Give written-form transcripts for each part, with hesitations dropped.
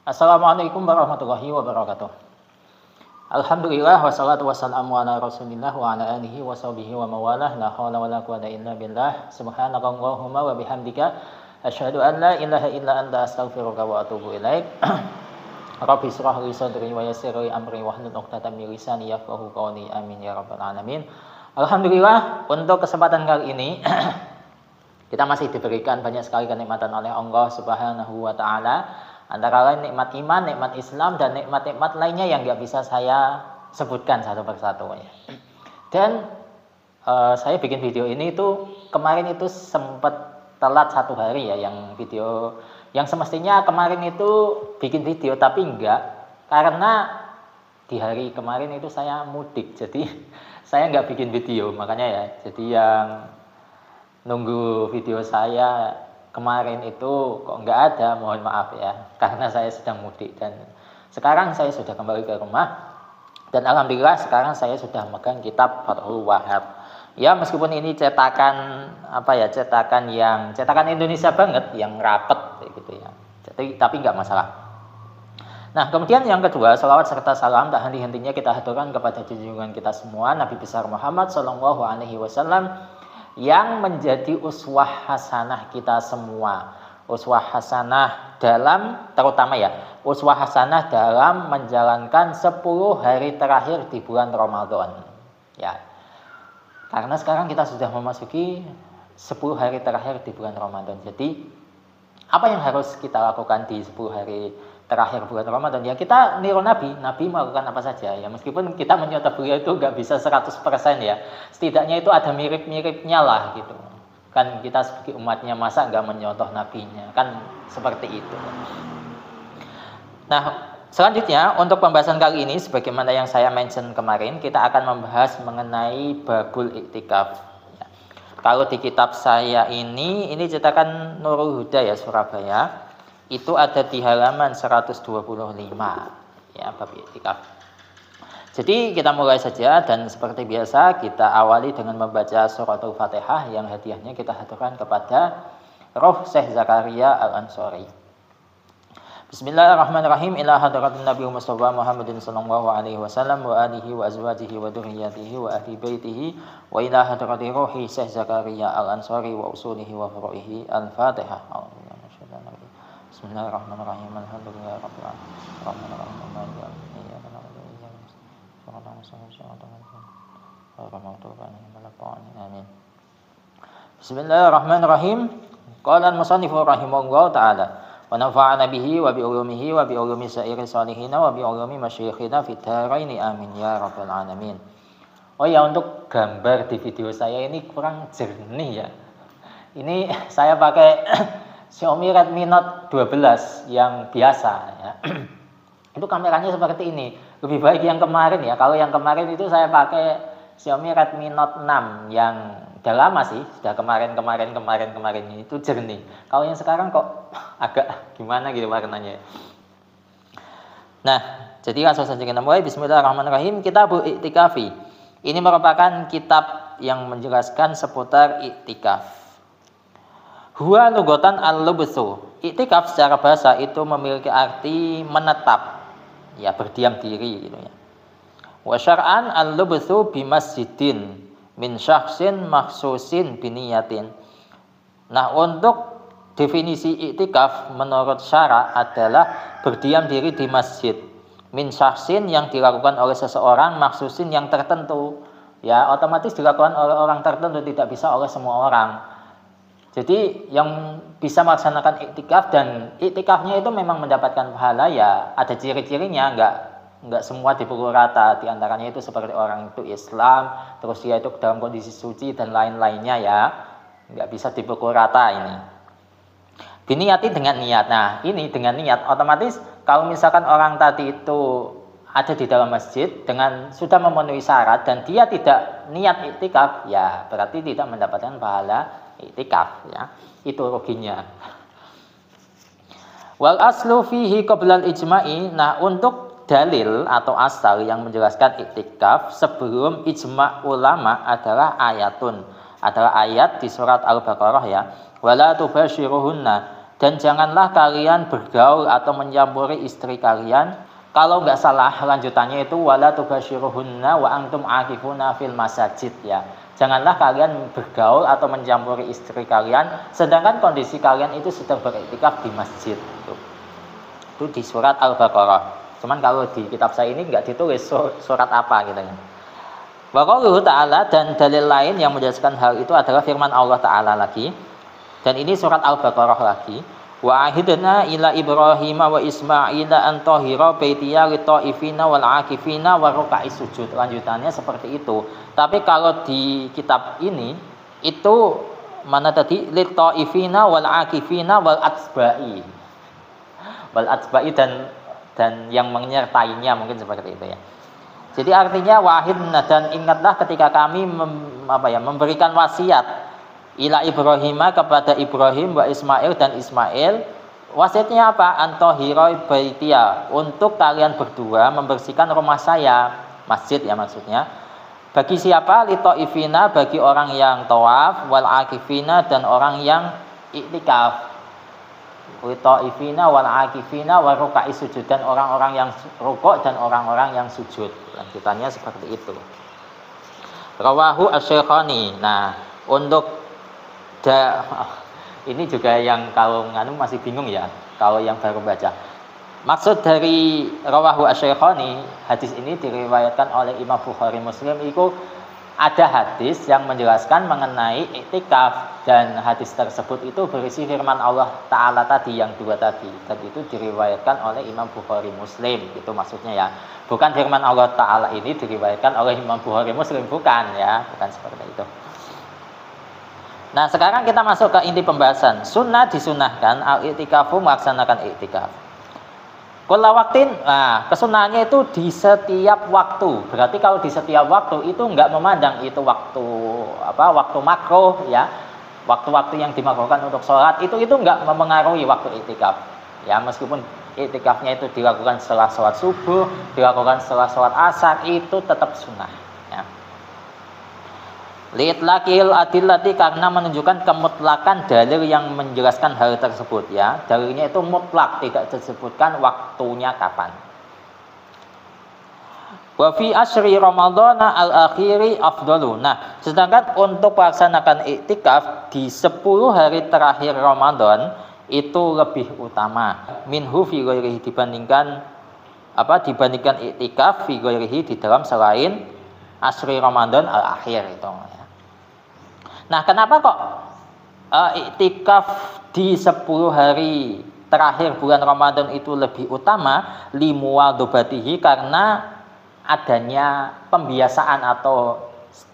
Assalamualaikum warahmatullahi wabarakatuh. Alhamdulillah wassalatu wassalamu ala Rasulillah wa ala alihi wa sahbihi wa mawalah la haula wala quwwata illa billah. Subhanakallahumma wa bihamdika asyhadu an la ilaha illa anta astaghfiruka wa atubu ilaik. Rabbi shrah li sadri wa yassir li amri wahlul 'uqdatam min lisani yafqahu qawli. Amin ya rabbal alamin. Alhamdulillah, untuk kesempatan kali ini kita masih diberikan banyak sekali kenikmatan oleh Allah Subhanahu wa taala. Antara lain nikmat iman, nikmat Islam, dan nikmat-nikmat lainnya yang nggak bisa saya sebutkan satu persatu. Dan saya bikin video ini itu kemarin itu sempat telat 1 hari ya, yang video yang semestinya kemarin itu bikin video tapi enggak, karena di hari kemarin itu saya mudik, jadi saya nggak bikin video, makanya ya, jadi yang nunggu video saya kemarin itu kok nggak ada, mohon maaf ya, karena saya sedang mudik. Dan sekarang saya sudah kembali ke rumah, dan alhamdulillah sekarang saya sudah megang kitab Fathul Wahhab. Ya, meskipun ini cetakan cetakan Indonesia banget, yang rapet gitu ya, tapi nggak masalah. Nah, kemudian yang kedua, salawat serta salam tak henti-hentinya kita haturkan kepada junjungan kita semua, Nabi besar Muhammad Shallallahu Alaihi Wasallam, yang menjadi uswah hasanah kita semua. Uswah hasanah dalam, terutama ya, uswah hasanah dalam menjalankan 10 hari terakhir di bulan Ramadan. Ya. Karena sekarang kita sudah memasuki 10 hari terakhir di bulan Ramadan. Jadi, apa yang harus kita lakukan di 10 hari terakhir bulan Ramadan? Ya, kita niru Nabi melakukan apa saja ya, meskipun kita menyontoh beliau itu nggak bisa 100% ya, setidaknya itu ada mirip-miripnya lah gitu kan. Kita sebagai umatnya masa nggak menyontoh nabinya, kan seperti itu. Nah, selanjutnya untuk pembahasan kali ini, sebagaimana yang saya mention kemarin, kita akan membahas mengenai babul iktikaf ya. Kalau di kitab saya ini cetakan Nurul Huda ya, Surabaya, itu ada di halaman 125 ya, bab iktikaf. Jadi kita mulai saja, dan seperti biasa kita awali dengan membaca suratul Fatihah yang hadiahnya kita haturkan kepada Roh Syekh Zakaria Al-Ansori. Bismillahirrahmanirrahim. Ila hadratin Nabi Mustafa Muhammadin sallallahu alaihi wasallam wa alihi wa azwajihi wa dzurriyyatihi wa ahli baitihi wa ila hadrati Rohi Syekh Zakaria Al-Ansori wa usulihi wa furu'ihi. Al-Fatihah. Bismillahirrahmanirrahim. Alhamdulillah rabbil alamin. Arrahmanirrahim. Maliki yaumiddin. Iyyaka na'budu wa iyyaka nasta'in. Amin. Bismillahirrahmanirrahim. Qala al-musannifu rahimahullahu ta'ala wa nafa'ana bihi wa bi ulumihi wa bi ulumi sa'iri salihin wa bi ulumi masyayikhina fid dharain. Amin ya rabbal alamin. Oh ya, untuk gambar di video saya ini kurang jernih ya. Ini saya pakai Xiaomi Redmi Note 12 yang biasa ya. Itu kameranya seperti ini. Lebih baik yang kemarin ya. Kalau yang kemarin itu saya pakai Xiaomi Redmi Note 6 yang udah lama sih, sudah kemarin ini itu jernih. Kalau yang sekarang kok agak gimana gitu warnanya. Nah, jadi langsung saja kita mulai. Bismillahirrahmanirrahim. Kitabul Iktikafi. Ini merupakan kitab yang menjelaskan seputar iktikaf. Huwa lugotan al-lubthu. Iktikaf secara bahasa itu memiliki arti menetap, ya, berdiam diri gitu ya. Wa syar'an al-lubthu bi masjidin min syakhsin makhsusin biniyatin. Nah, untuk definisi iktikaf menurut syara adalah berdiam diri di masjid min syakhsin, yang dilakukan oleh seseorang, makhsusin yang tertentu. Ya, otomatis dilakukan oleh orang tertentu, tidak bisa oleh semua orang. Jadi yang bisa melaksanakan iktikaf, dan iktikafnya itu memang mendapatkan pahala ya, ada ciri-cirinya, enggak semua dipukul rata. Di antaranya itu seperti orang itu Islam, terus dia itu dalam kondisi suci dan lain-lainnya ya, enggak bisa dipukul rata ini. Biniati dengan niat. Nah, ini dengan niat, otomatis kalau misalkan orang tadi itu ada di dalam masjid dengan sudah memenuhi syarat dan dia tidak niat iktikaf, ya berarti tidak mendapatkan pahala iktikaf ya, itu ruginya. Wal aslu fihi qoblal ijma'i. Nah, untuk dalil atau asal yang menjelaskan iktikaf sebelum ijma' ulama adalah ayat di surat Al-Baqarah ya. Wala tubashiruhunna Dan janganlah kalian bergaul atau mencampuri istri kalian. Kalau nggak salah lanjutannya itu wala tubasyiruhunna wa antum akifuna fil masajid ya. Janganlah kalian bergaul atau mencampuri istri kalian sedangkan kondisi kalian itu sedang beriktikaf di masjid. Itu di surat Al-Baqarah. Cuman kalau di kitab saya ini nggak ditulis surat apa gitu ya. Wa qauluhu ta'ala, dan dalil lain yang menjelaskan hal itu adalah firman Allah Ta'ala lagi. Dan ini surat Al-Baqarah lagi. Wa ahidna ila Ibrahim wa Ismaila an tahira baitiya lit-taifina wal 'akifina wa ruka'is sujud. Lanjutannya seperti itu. Tapi kalau di kitab ini itu mana tadi lit-taifina wal 'akifina wal atsba'i. Wal atsba'i dan yang menyertainya mungkin seperti itu ya. Jadi artinya wahidna, dan ingatlah ketika kami memberikan wasiat ila Ibrahim kepada Ibrahim wa Ismail dan Ismail. Wasiatnya apa? Antahira baitia, untuk kalian berdua membersihkan rumah saya, masjid ya maksudnya. Bagi siapa? Litaifina, bagi orang yang tawaf, wal akifina, dan orang yang iktikaf. Litaifina wal akifina wa ruka'is sujud, dan orang-orang yang rukuk dan orang-orang yang sujud. Lanjutannya seperti itu. Rawahu asy-Syaikhaini. Nah, untuk ini juga yang kalau nganu masih bingung ya, kalau yang baru baca. Maksud dari rawahu asy-Syaikhaini, hadis ini diriwayatkan oleh Imam Bukhari Muslim. Itu ada hadis yang menjelaskan mengenai iktikaf, dan hadis tersebut itu berisi firman Allah Ta'ala tadi yang dua tadi, dan itu diriwayatkan oleh Imam Bukhari Muslim. Itu maksudnya ya, bukan firman Allah Ta'ala ini diriwayatkan oleh Imam Bukhari Muslim, bukan ya, bukan seperti itu. Nah, sekarang kita masuk ke inti pembahasan. Sunnah disunahkan al-i'tikafu, melaksanakan i'tikaf. Kulla waktin, nah kesunahannya itu di setiap waktu. Berarti kalau di setiap waktu itu enggak memandang itu waktu waktu makruh ya. Waktu-waktu yang dimakruhkan untuk sholat itu enggak mempengaruhi waktu i'tikaf. Ya, meskipun i'tikafnya itu dilakukan setelah sholat subuh, dilakukan setelah sholat asar, itu tetap sunnah. Ya. Li'tlaqil adillati, karena menunjukkan kemutlakan dalil yang menjelaskan hal tersebut ya. Dalilnya itu mutlak, tidak disebutkan waktunya kapan. Wa fi asyri ramadhana al-akhiri afdalu. Nah, sedangkan untuk melaksanakan iktikaf di 10 hari terakhir Ramadan itu lebih utama. Minhu fi ghairihi, dibandingkan iktikaf fi ghairihi, di dalam selain asyri Ramadan al-akhir itu. Nah, kenapa kok iktikaf di 10 hari terakhir bulan Ramadan itu lebih utama? Limuwadobatihi, karena adanya pembiasaan atau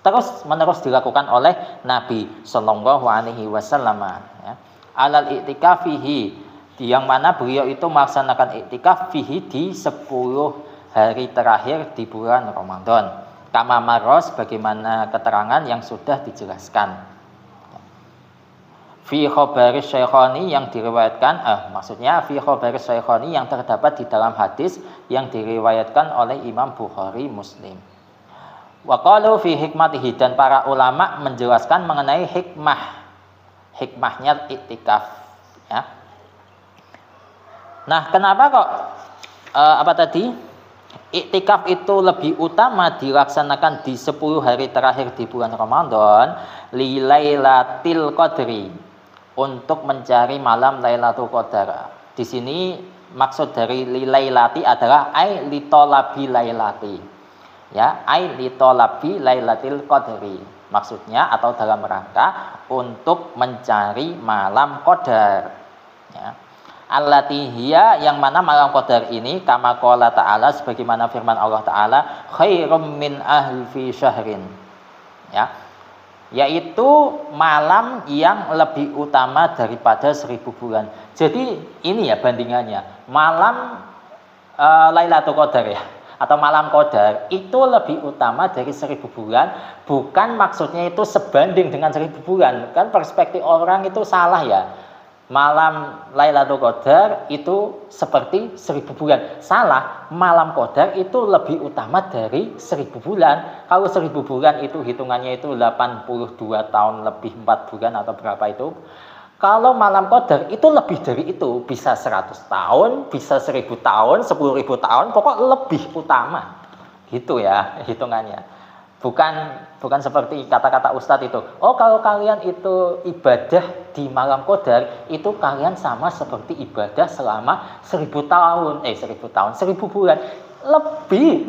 terus-menerus dilakukan oleh Nabi Shallallahu Alaihi Wasallam. Ya. Alal iktikafihi, yang mana beliau itu melaksanakan iktikaf fihi di 10 hari terakhir di bulan Ramadan. Kama maros, bagaimana keterangan yang sudah dijelaskan. Fi khabaris Syaikhaini, yang diriwayatkan maksudnya fi khabaris Syaikhaini yang terdapat di dalam hadis yang diriwayatkan oleh Imam Bukhari Muslim. Wa qalu fi hikmatihi, dan para ulama menjelaskan mengenai hikmahnya iktikaf ya. Nah, kenapa kok iktikaf itu lebih utama dilaksanakan di 10 hari terakhir di bulan Ramadan? Lilailatil qadri, untuk mencari malam Lailatul Qadar. Di sini maksud dari lilailati adalah ai litolabi lailati. Ya, ai litolabi lailatil qadri. Maksudnya atau dalam rangka untuk mencari malam qadar. Ya. Allati hiya, yang mana malam qadar ini kama qala ta'ala, sebagaimana firman Allah Ta'ala, khairum min alfi syahrin. Ya. Yaitu malam yang lebih utama daripada 1000 bulan. Jadi ini ya bandingannya. Malam Lailatul Qadar ya, atau malam qadar itu lebih utama dari 1000 bulan. Bukan maksudnya itu sebanding dengan 1000 bulan. Kan perspektif orang itu salah ya. Malam Lailatul Qadar itu seperti 1000 bulan. Salah, malam Qadar itu lebih utama dari 1000 bulan. Kalau 1000 bulan itu hitungannya itu 82 tahun lebih 4 bulan atau berapa itu. Kalau malam qadar itu lebih dari itu, bisa 100 tahun, bisa 1000 tahun, 10.000 tahun, pokok lebih utama. Gitu ya hitungannya. Bukan seperti kata-kata Ustadz itu. Oh, kalau kalian itu ibadah di malam qadar, itu kalian sama seperti ibadah selama 1000 tahun, 1000 bulan.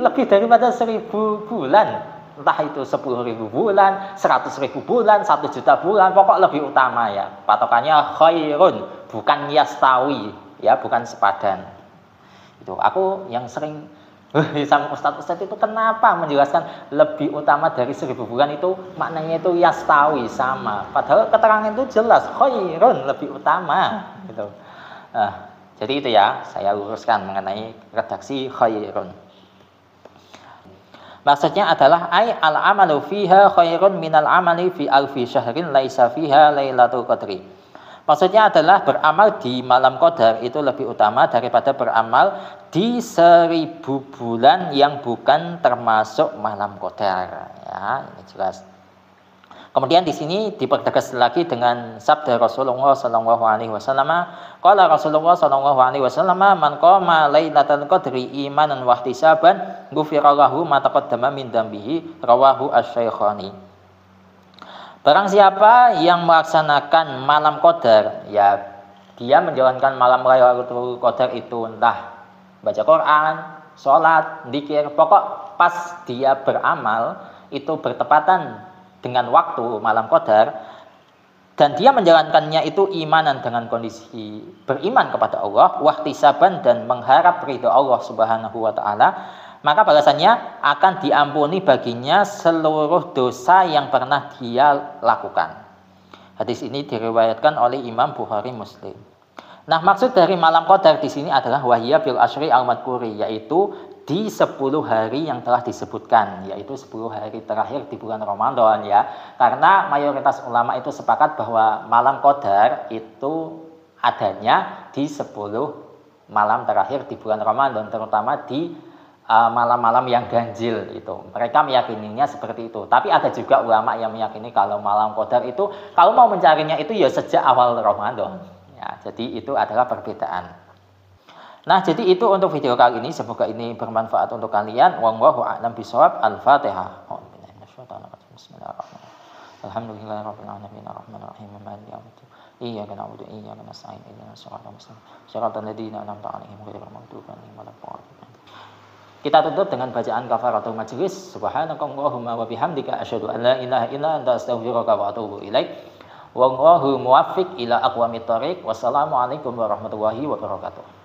Lebih daripada 1000 bulan. Entah itu 10.000 bulan, 100.000 bulan, 1 juta bulan, pokok lebih utama ya. Patokannya khairun, bukan yastawi, ya, bukan sepadan. Itu aku yang sering sama ustadz-ustadz itu kenapa menjelaskan lebih utama dari 1000 bulan itu maknanya itu yastawi, sama. Padahal keterangan itu jelas khairun, lebih utama gitu. Jadi itu ya, saya luruskan mengenai redaksi khairun. Maksudnya adalah al-amalu fiha khairun minal amali fi alfi syahrin laisa fiha lailatul qadri. Maksudnya adalah beramal di malam qadar itu lebih utama daripada beramal di 1000 bulan yang bukan termasuk malam qadar. Ya, ini jelas. Kemudian di sini dipertegas lagi dengan sabda Rasulullah sallallahu alaihi wasallam. Qala Rasulullah sallallahu alaihi wasallam, "Man qama lailatal qadri imanan wa ihtisaban, ghufira lahu ma taqaddama min dambihi." Rawahu asy-Syaikhani. Barang siapa yang melaksanakan malam qadar, ya dia menjalankan malam Lailatul Qadar itu entah baca Quran, sholat, zikir, pokok pas dia beramal itu bertepatan dengan waktu malam qadar dan dia menjalankannya itu imanan dengan kondisi beriman kepada Allah, wahtisaban dan mengharap ridha Allah Subhanahu wa taala, maka balasannya akan diampuni baginya seluruh dosa yang pernah dia lakukan. Hadis ini diriwayatkan oleh Imam Bukhari Muslim. Nah, maksud dari malam qadar di sini adalah wahiyya bil asyri al-madhkuri, yaitu di 10 hari yang telah disebutkan, yaitu 10 hari terakhir di bulan Ramadan ya. Karena mayoritas ulama itu sepakat bahwa malam qadar itu adanya di 10 malam terakhir di bulan Ramadan, terutama di malam-malam yang ganjil itu. Mereka meyakininya seperti itu. Tapi ada juga ulama yang meyakini kalau malam qadar itu kalau mau mencarinya itu ya sejak awal Ramadan. Ya, jadi itu adalah perbedaan. Nah, jadi itu untuk video kali ini. Semoga ini bermanfaat untuk kalian. Wallahu a'lam bishawab. Al-Fatihah. Bismillahirrahmanirrahim. Alhamdulillahirabbil alamin arrahmanir rahim maliki yaumiddin. Iyyaka na'budu wa iyyaka nasta'in. Ihdinas siratal mustaqim. Shiratal ladzina an'amta 'alaihim ghairil maghdubi 'alaihim waladdallin. Kita tutup dengan bacaan kafaratul majlis. Subhanakallahumma wa bihamdika asyhadu an la ilaha illa anta astaghfiruka wa atubu ilaik. Wallahu muwaffiq ila aqwamit thoriq. Wassalamualaikum warahmatullahi wabarakatuh.